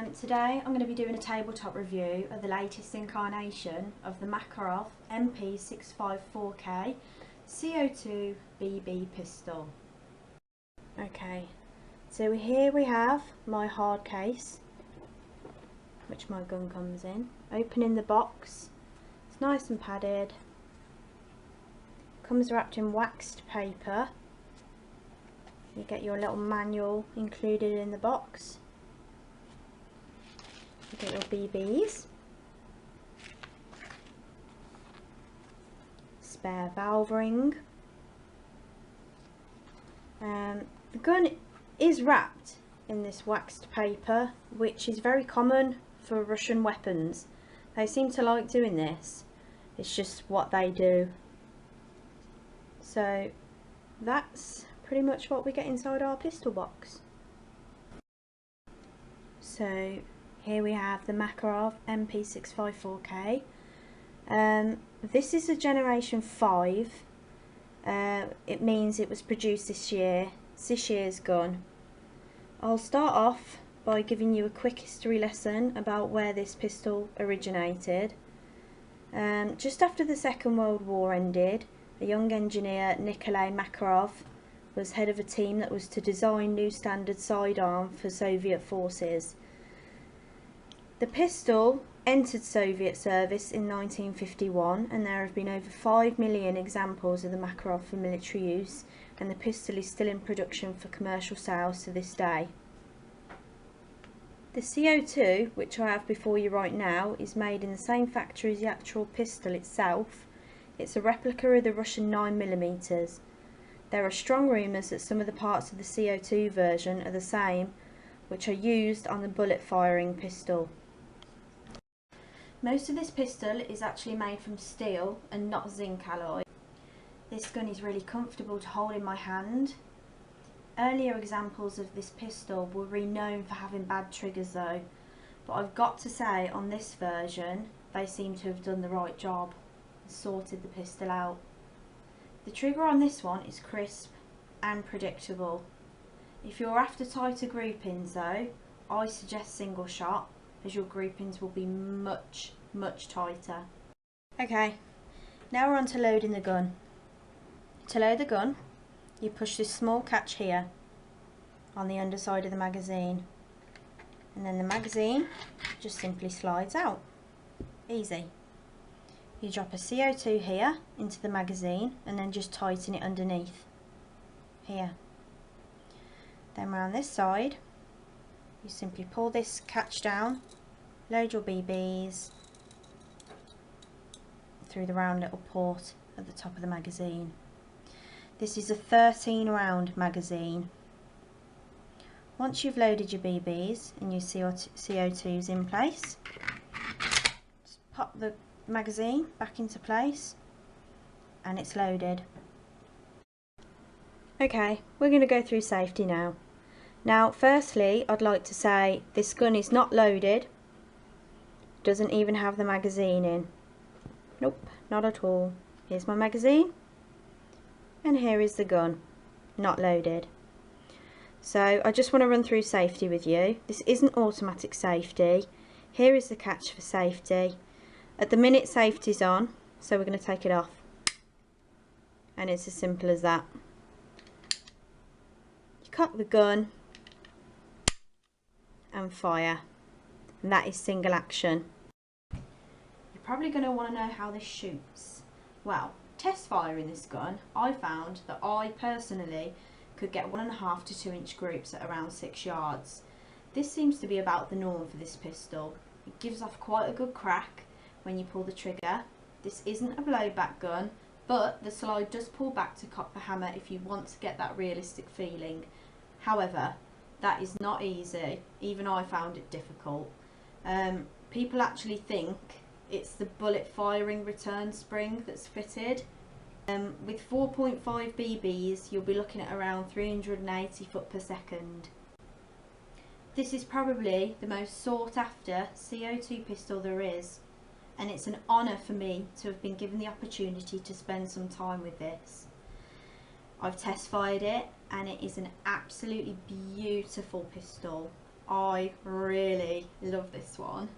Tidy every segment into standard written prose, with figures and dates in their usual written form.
Today I'm going to be doing a tabletop review of the latest incarnation of the Makarov MP654K CO2 BB pistol. Okay, so here we have my hard case, which my gun comes in. Opening the box, it's nice and padded, comes wrapped in waxed paper. You get your little manual included in the box. You get your BBs, spare valve ring. The gun is wrapped in this waxed paper, which is very common for Russian weapons. They seem to like doing this. It's just what they do. So that's pretty much what we get inside our pistol box. So here we have the Makarov MP654K. This is a generation 5. It means it was produced this year. It's this year's gun. I'll start off by giving you a quick history lesson about where this pistol originated. Just after the Second World War ended, a young engineer, Nikolai Makarov, was head of a team that was to design new standard sidearm for Soviet forces. The pistol entered Soviet service in 1951, and there have been over 5 million examples of the Makarov for military use, and the pistol is still in production for commercial sales to this day. The CO2, which I have before you right now, is made in the same factory as the actual pistol itself. It's a replica of the Russian 9mm. There are strong rumours that some of the parts of the CO2 version are the same, which are used on the bullet firing pistol. Most of this pistol is actually made from steel and not zinc alloy. This gun is really comfortable to hold in my hand. Earlier examples of this pistol were renowned for having bad triggers though, but I've got to say on this version they seem to have done the right job and sorted the pistol out. The trigger on this one is crisp and predictable. If you're after tighter groupings though, I suggest single shot, as your groupings will be much tighter. Okay, now we're on to loading the gun. To load the gun, you push this small catch here on the underside of the magazine, and then the magazine just simply slides out. Easy. You drop a CO2 here into the magazine and then just tighten it underneath here. Then round this side you simply pull this catch down, load your BBs through the round little port at the top of the magazine. This is a 13 round magazine. Once you've loaded your BBs and your CO2's in place, just pop the magazine back into place and it's loaded. Okay, we're going to go through safety now. Now firstly, I'd like to say this gun is not loaded, doesn't even have the magazine in. Nope, not at all. Here's my magazine and here is the gun, not loaded. So I just want to run through safety with you. This isn't automatic safety. Here is the catch for safety. At the minute safety's on, so we're going to take it off. And it's as simple as that. You cock the gun and fire. And that is single action. You're probably going to want to know how this shoots. Well, test firing this gun, I found that I personally could get 1.5 to 2 inch groups at around 6 yards. This seems to be about the norm for this pistol. It gives off quite a good crack when you pull the trigger. This isn't a blowback gun, but the slide does pull back to cock the hammer if you want to get that realistic feeling. However, that is not easy. Even I found it difficult. People actually think it's the bullet firing return spring that's fitted. With 4.5 BBs, you'll be looking at around 380 foot per second. This is probably the most sought after CO2 pistol there is, and it's an honour for me to have been given the opportunity to spend some time with this. I've test fired it and it is an absolutely beautiful pistol. I really love this one.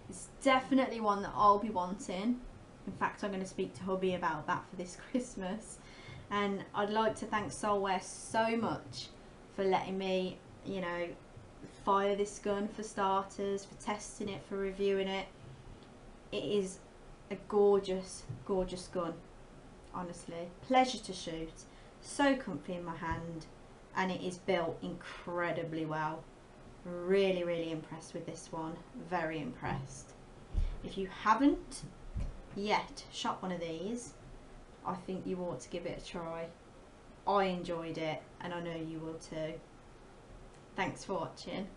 It's definitely one that I'll be wanting. In fact, I'm going to speak to hubby about that for this Christmas. And I'd like to thank Solware so much for letting me, you know, fire this gun for starters, for testing it, for reviewing it. It is a gorgeous, gorgeous gun, honestly. Pleasure to shoot, so comfy in my hand, and it is built incredibly well. Really, really impressed with this one, very impressed. If you haven't yet shot one of these, I think you ought to give it a try. I enjoyed it, and I know you will too. Thanks for watching.